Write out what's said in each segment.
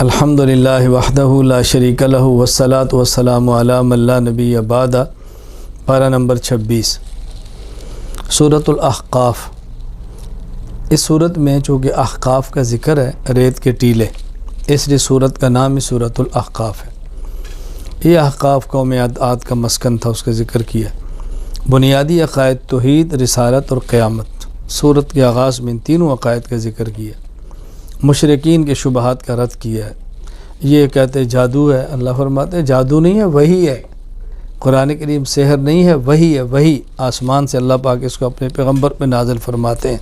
الحمدللہ وحدہ لا شریک لہ والصلاۃ والسلام علی من لا نبی بعد۔ پارہ نمبر 26 سورۃ الاحقاف۔ اس صورت میں چونکہ احقاف کا ذکر ہے، ریت کے ٹیلے، اس لیے صورت کا نام ہی سورۃ الاحقاف ہے۔ یہ احقاف قوم عاد کا مسکن تھا، اس کا ذکر کیا۔ بنیادی عقائد توحید، رسالت اور قیامت۔ صورت کے آغاز میں ان تینوں عقائد کا ذکر کیا۔ مشرکین کے شبہات کا رد کیا ہے۔ یہ کہتے جادو ہے، اللہ فرماتے ہیں جادو نہیں ہے، وحی ہے۔ قرآن کریم سحر نہیں ہے، وحی ہے، وحی آسمان سے اللہ پاک اس کو اپنے پیغمبر پہ نازل فرماتے ہیں۔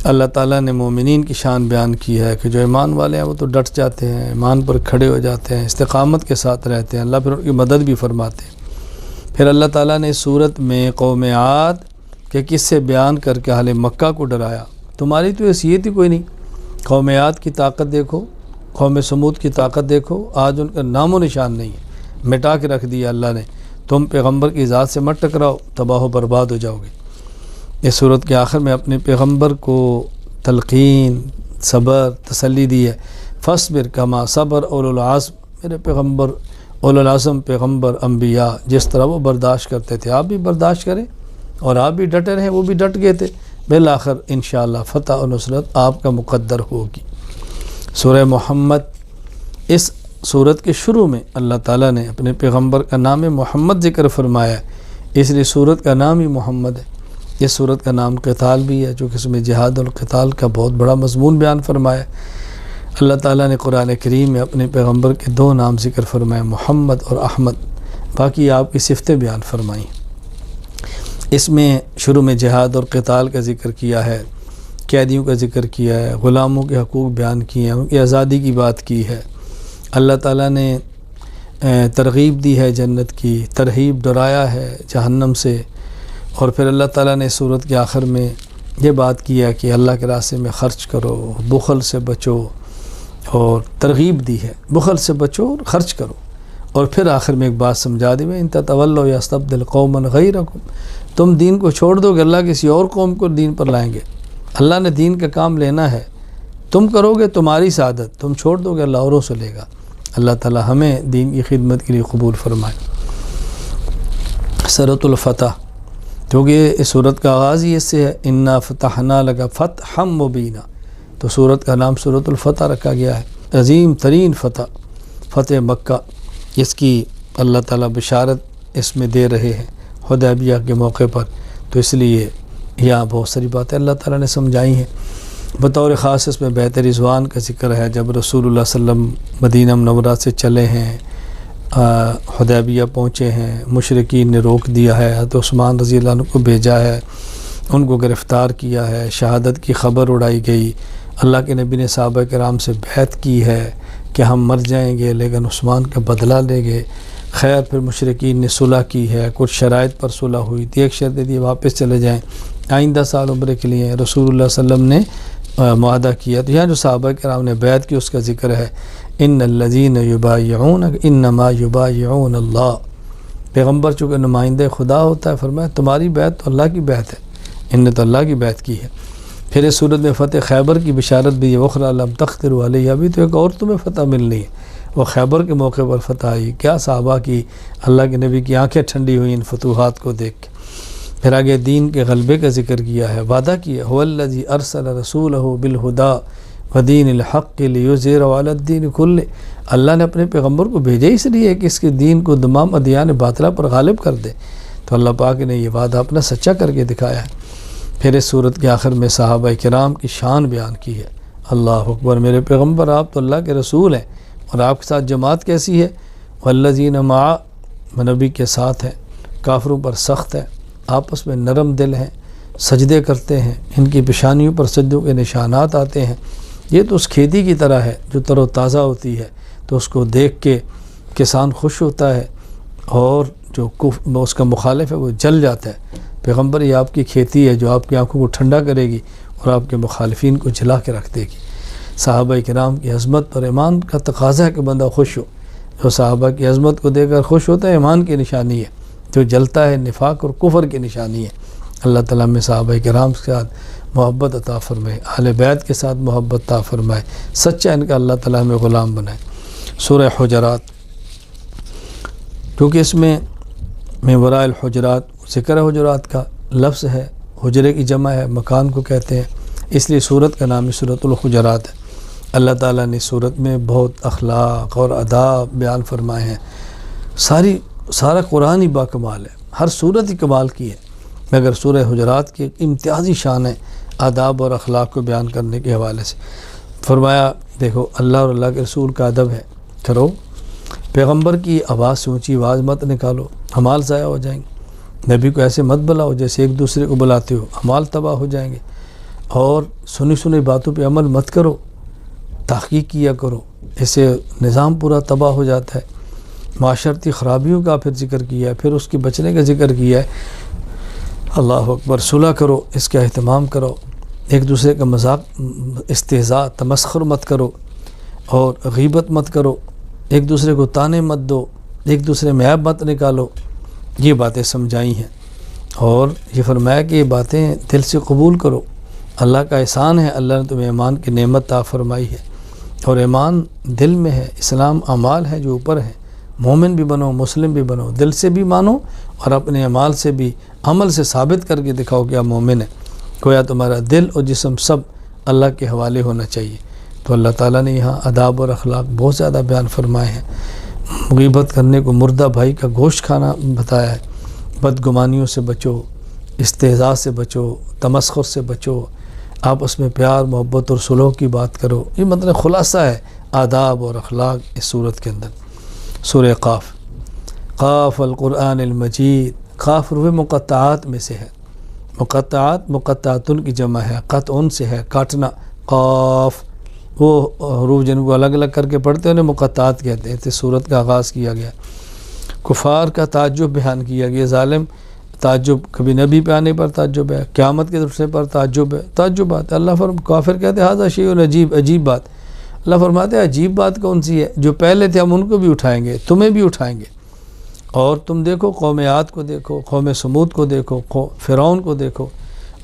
اللہ تعالیٰ نے مومنین کی شان بیان کی ہے کہ جو ایمان والے ہیں وہ تو ڈٹ جاتے ہیں، ایمان پر کھڑے ہو جاتے ہیں، استقامت کے ساتھ رہتے ہیں، اللہ پھر ان کی مدد بھی فرماتے ہیں۔ پھر اللہ تعالیٰ نے اس صورت میں قوم عاد کے قصے بیان کر کے اہل مکہ کو ڈرایا، تمہاری تو حیثیت ہی کوئی نہیں۔ قوم عاد کی طاقت دیکھو، قوم سمود کی طاقت دیکھو، آج ان کا نام و نشان نہیں ہے، مٹا کے رکھ دیا اللہ نے۔ تم پیغمبر کی ذات سے مت ٹکراؤ، تباہ و برباد ہو جاؤ گے۔ اس صورت کے آخر میں اپنے پیغمبر کو تلقین، صبر، تسلی دی ہے۔ فاصبر کما صبر اولو العزم، میرے پیغمبر اولو العزم پیغمبر انبیاء جس طرح وہ برداشت کرتے تھے آپ بھی برداشت کریں، اور آپ بھی ڈٹے رہیں، وہ بھی ڈٹ گئے تھے۔ بالآخر انشاءاللہ فتح و نصرت آپ کا مقدر ہوگی۔ سورہ محمد، اس سورت کے شروع میں اللہ تعالیٰ نے اپنے پیغمبر کا نام محمد ذکر فرمایا ہے، اس لیے سورت کا نام ہی محمد ہے۔ اس سورت کا نام قتال بھی ہے، چونکہ اس میں جہاد اور قتال کا بہت بڑا مضمون بیان فرمایا ہے۔ اللہ تعالیٰ نے قرآن کریم میں اپنے پیغمبر کے دو نام ذکر فرمائے، محمد اور احمد، باقی آپ کی صفتیں بیان فرمائیں۔ اس میں شروع میں جہاد اور قتال کا ذکر کیا ہے، قیدیوں کا ذکر کیا ہے، غلاموں کے حقوق بیان کیے ہیں، ان کی آزادی کی بات کی ہے۔ اللہ تعالیٰ نے ترغیب دی ہے جنت کی، ترہیب ڈرایا ہے جہنم سے، اور پھر اللہ تعالیٰ نے صورت کے آخر میں یہ بات کیا کہ اللہ کے راستے میں خرچ کرو، بخل سے بچو، اور ترغیب دی ہے بخل سے بچو اور خرچ کرو۔ اور پھر آخر میں ایک بات سمجھا دی، ان تتولوا یستبدل قوما غیرکم، تم دین کو چھوڑ دو گے اللہ کسی اور قوم کو دین پر لائیں گے۔ اللہ نے دین کا کام لینا ہے، تم کرو گے تمہاری سعادت، تم چھوڑ دو گے اللہ اوروں سے لے گا۔ اللہ تعالی ہمیں دین کی خدمت کے لیے قبول فرمائے۔ سورۃ الفتح، کیونکہ اس سورت کا آغاز ہی اس سے ہے، انا فتحنا لک فتحا مبینا، تو سورت کا نام سورۃ الفتح رکھا گیا ہے۔ عظیم ترین فتح، فتح مکہ، اس کی اللہ تعالیٰ بشارت اس میں دے رہے ہیں حدیبیہ کے موقع پر، تو اس لیے یہاں بہت ساری باتیں اللہ تعالیٰ نے سمجھائی ہیں۔ بطور خاص اس میں بیعت رضوان کا ذکر ہے، جب رسول اللہ صلی اللہ علیہ وسلم مدینہ منورہ سے چلے ہیں، حدیبیہ پہنچے ہیں، مشرکین نے روک دیا ہے، حضرت عثمان رضی اللہ عنہ کو بھیجا ہے، ان کو گرفتار کیا ہے، شہادت کی خبر اڑائی گئی، اللہ کے نبی نے صحابہ کرام سے بیعت کی ہے کہ ہم مر جائیں گے لیکن عثمان کا بدلہ لیں گے۔ خیر پھر مشرکین نے صلح کی ہے، کچھ شرائط پر صلح ہوئی تھی، ایک شرط دی واپس چلے جائیں، آئندہ سال عمرے کے لیے رسول اللہ صلی اللہ علیہ وسلم نے معاہدہ کیا۔ تو یہاں جو صحابہ کرام نے بیعت کی اس کا ذکر ہے، ان الذین یبایعونک انما یبایعون اللہ، پیغمبر چونکہ نمائندہ خدا ہوتا ہے، فرمایا تمہاری بیعت تو اللہ کی بیعت ہے، ان نے تو اللہ کی بیعت کی ہے۔ پھر اس صورت میں فتح خیبر کی بشارت بھی ہے، وخری لم تقدروا علیہ، ابھی تو ایک اور تمہیں فتح ملنی ہے، وہ خیبر کے موقع پر فتح آئی۔ کیا صحابہ کی، اللہ کے نبی کی آنکھیں ٹھنڈی ہوئیں ان فتوحات کو دیکھ کے۔ پھر آگے دین کے غلبے کا ذکر کیا ہے، وعدہ کیا، هو الذی ارسل رسولہ بالہدی ودین الحق لیظہرہ علی الدین کلہ، اللہ نے اپنے پیغمبر کو بھیجا اس لیے کہ اس کے دین کو تمام ادیان باطلہ پر غالب کر دے، تو اللہ پاک نے یہ وعدہ اپنا سچا کر کے دکھایا ہے۔ پھر اس صورت کے آخر میں صحابہ کرام کی شان بیان کی ہے۔ اللہ اکبر، میرے پیغمبر آپ تو اللہ کے رسول ہیں، اور آپ کے ساتھ جماعت کیسی ہے، والذین معہ، نبی کے ساتھ ہیں، کافروں پر سخت ہیں، آپس میں نرم دل ہیں، سجدے کرتے ہیں، ان کی پیشانیوں پر سجدوں کے نشانات آتے ہیں۔ یہ تو اس کھیتی کی طرح ہے جو تر و تازہ ہوتی ہے، تو اس کو دیکھ کے کسان خوش ہوتا ہے، اور جو اس کا مخالف ہے وہ جل جاتا ہے۔ پیغمبر یہ آپ کی کھیتی ہے جو آپ کی آنکھوں کو ٹھنڈا کرے گی اور آپ کے مخالفین کو جلا کے رکھ دے گی۔ صحابہ کرام کی عظمت اور ایمان کا تقاضا ہے کہ بندہ خوش ہو، جو صحابہ کی عظمت کو دیکھ کر خوش ہوتا ہے ایمان کی نشانی ہے، جو جلتا ہے نفاق اور کفر کی نشانی ہے۔ اللہ تعالیٰ میں صحابہ کرام کے ساتھ محبت عطا فرمائے، اہل بیت کے ساتھ محبت عطا فرمائے، سچا ان کا اللہ تعالیٰ ہمیں غلام بنائے۔ سورہ حجرات، کیونکہ اس میں ورائے الحجرات ذکر حجرات کا لفظ ہے، حجرے کی جمع ہے، مکان کو کہتے ہیں، اس لیے سورت کا نام سورۃ الحجرات ہے۔ اللہ تعالیٰ نے سورت میں بہت اخلاق اور آداب بیان فرمائے ہیں۔ سارا قرآن ہی باکمال ہے، ہر صورت ہی کمال کی ہے، مگر سورہ حجرات کی امتیازی شان ہے آداب اور اخلاق کو بیان کرنے کے حوالے سے۔ فرمایا دیکھو اللہ اور اللہ کے رسول کا ادب ہے، کرو پیغمبر کی آواز سے اونچی آواز مت نکالو، اعمال ضائع ہو جائیں گے، نبی کو ایسے مت بلاؤ جیسے ایک دوسرے کو بلاتے ہو، اعمال تباہ ہو جائیں گے، اور سنی باتوں پہ عمل مت کرو، تحقیق کیا کرو، اسے نظام پورا تباہ ہو جاتا ہے۔ معاشرتی خرابیوں کا پھر ذکر کیا ہے، پھر اس کی بچنے کا ذکر کیا ہے۔ اللہ اکبر، صلح کرو، اس کا اہتمام کرو، ایک دوسرے کا مذاق استہزاء تمسخر مت کرو، اور غیبت مت کرو، ایک دوسرے کو تانے مت دو، ایک دوسرے میں عیب مت نکالو، یہ باتیں سمجھائی ہیں۔ اور یہ فرمایا کہ یہ باتیں دل سے قبول کرو، اللہ کا احسان ہے، اللہ نے تمہیں ایمان کی نعمت عطا فرمائی ہے، اور ایمان دل میں ہے، اسلام اعمال ہے جو اوپر ہے۔ مومن بھی بنو، مسلم بھی بنو، دل سے بھی مانو اور اپنے اعمال سے بھی، عمل سے ثابت کر کے دکھاؤ کہ آپ مومن ہیں۔ گویا تمہارا دل اور جسم سب اللہ کے حوالے ہونا چاہیے۔ تو اللہ تعالیٰ نے یہاں آداب اور اخلاق بہت زیادہ بیان فرمائے ہیں۔ غیبت کرنے کو مردہ بھائی کا گوشت کھانا بتایا ہے، بدگمانیوں سے بچو، استہزاء سے بچو، تمسخر سے بچو، آپس میں پیار محبت اور صلح کی بات کرو۔ یہ مطلب خلاصہ ہے آداب اور اخلاق اس صورت کے اندر۔ سورہ قاف، قاف القرآن المجید، قاف حروف مقطعات میں سے ہے، مقطعات مقطعاتن کی جمع ہے، قطعن سے ہے کاٹنا، قاف وہ حروف جن کو الگ الگ کر کے پڑھتے ہیں انہیں مقطعات کہتے ہیں۔ اس صورت کا آغاز کیا گیا، کفار کا تعجب بیان کیا گیا، ظالم تعجب، کبھی نبی پہ آنے پر تعجب ہے، قیامت کے درسے پر تعجب ہے، تعجبات ہے۔ اللہ کافر کہتے ہیں ھذا شیء عجیب، عجیب بات۔ اللہ فرماتے ہیں عجیب بات کون سی ہے؟ جو پہلے تھے ہم ان کو بھی اٹھائیں گے، تمہیں بھی اٹھائیں گے۔ اور تم دیکھو قوم عاد کو دیکھو، قوم سمود کو دیکھو، فرعون کو دیکھو،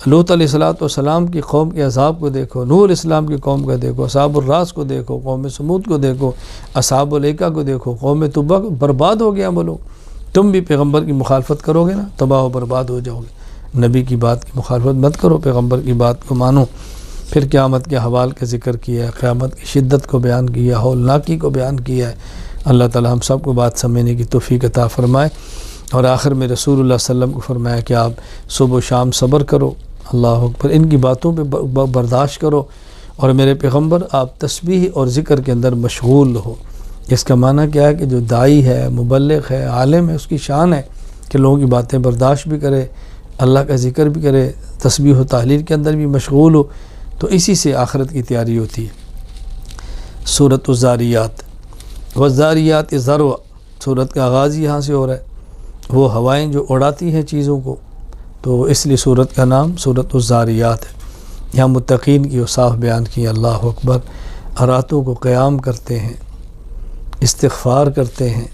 لوط علیہ السلام کی قوم کے عذاب کو دیکھو، نوح علیہ السلام کی قوم کا دیکھو، اصحاب الراس کو دیکھو، قوم سمود کو دیکھو، اصحاب الایکہ کو دیکھو، قوم تبع برباد ہو گیا وہ لوگ۔ تم بھی پیغمبر کی مخالفت کرو گے نا، تباہ و برباد ہو جاؤ گے۔ نبی کی بات کی مخالفت مت کرو، پیغمبر کی بات کو مانو۔ پھر قیامت کے حوال کا ذکر کیا ہے، قیامت کی شدت کو بیان کیا، ہولناکی کو بیان کیا ہے۔ اللہ تعالی ہم سب کو بات سمجھنے کی توفیق عطا فرمائے۔ اور آخر میں رسول اللہ صلی اللہ علیہ وسلم کو فرمایا کہ آپ صبح و شام صبر کرو، اللہ اکبر، ان کی باتوں پہ برداشت کرو، اور میرے پیغمبر آپ تسبیح اور ذکر کے اندر مشغول ہو۔ اس کا معنی کیا ہے کہ جو داعی ہے، مبلغ ہے، عالم ہے، اس کی شان ہے کہ لوگوں کی باتیں برداشت بھی کرے، اللہ کا ذکر بھی کرے، تسبیح و تحلیل کے اندر بھی مشغول ہو۔ تو اسی سے آخرت کی تیاری ہوتی ہے۔ سورۃ الزاریات، والزاریات ذروا، سورت کا آغاز یہاں سے ہو رہا ہے، وہ ہوائیں جو اڑاتی ہیں چیزوں کو، تو اس لیے سورت کا نام سورۃ الزاریات ہے۔ یہاں متقین کی اوصاف بیان کی، اللہ اکبر، راتوں کو قیام کرتے ہیں، استغفار کرتے ہیں،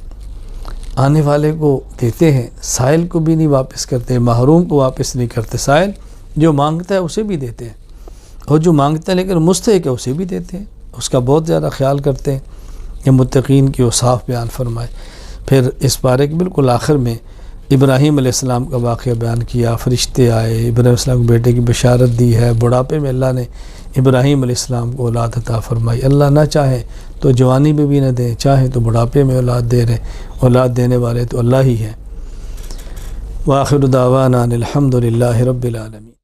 آنے والے کو دیتے ہیں، سائل کو بھی نہیں واپس کرتے، محروم کو واپس نہیں کرتے، سائل جو مانگتا ہے اسے بھی دیتے ہیں، اور جو مانگتا ہے لیکن مستحق ہے اسے بھی دیتے ہیں، اس کا بہت زیادہ خیال کرتے ہیں۔ یہ متقین کی اوصاف بیان فرمائے۔ پھر اس بارے کے بالکل آخر میں ابراہیم علیہ السلام کا واقعہ بیان کیا، فرشتے آئے، ابراہیم علیہ السلام کو بیٹے کی بشارت دی ہے، بڑھاپے میں اللہ نے ابراہیم علیہ السلام کو اولاد عطا فرمائی۔ اللہ نہ چاہے تو جوانی میں بھی نہ دے، چاہے تو بڑھاپے میں اولاد دے رہے، اولاد دینے والے تو اللہ ہی ہیں۔ وآخر دعوانا الحمد للہ رب العالمین۔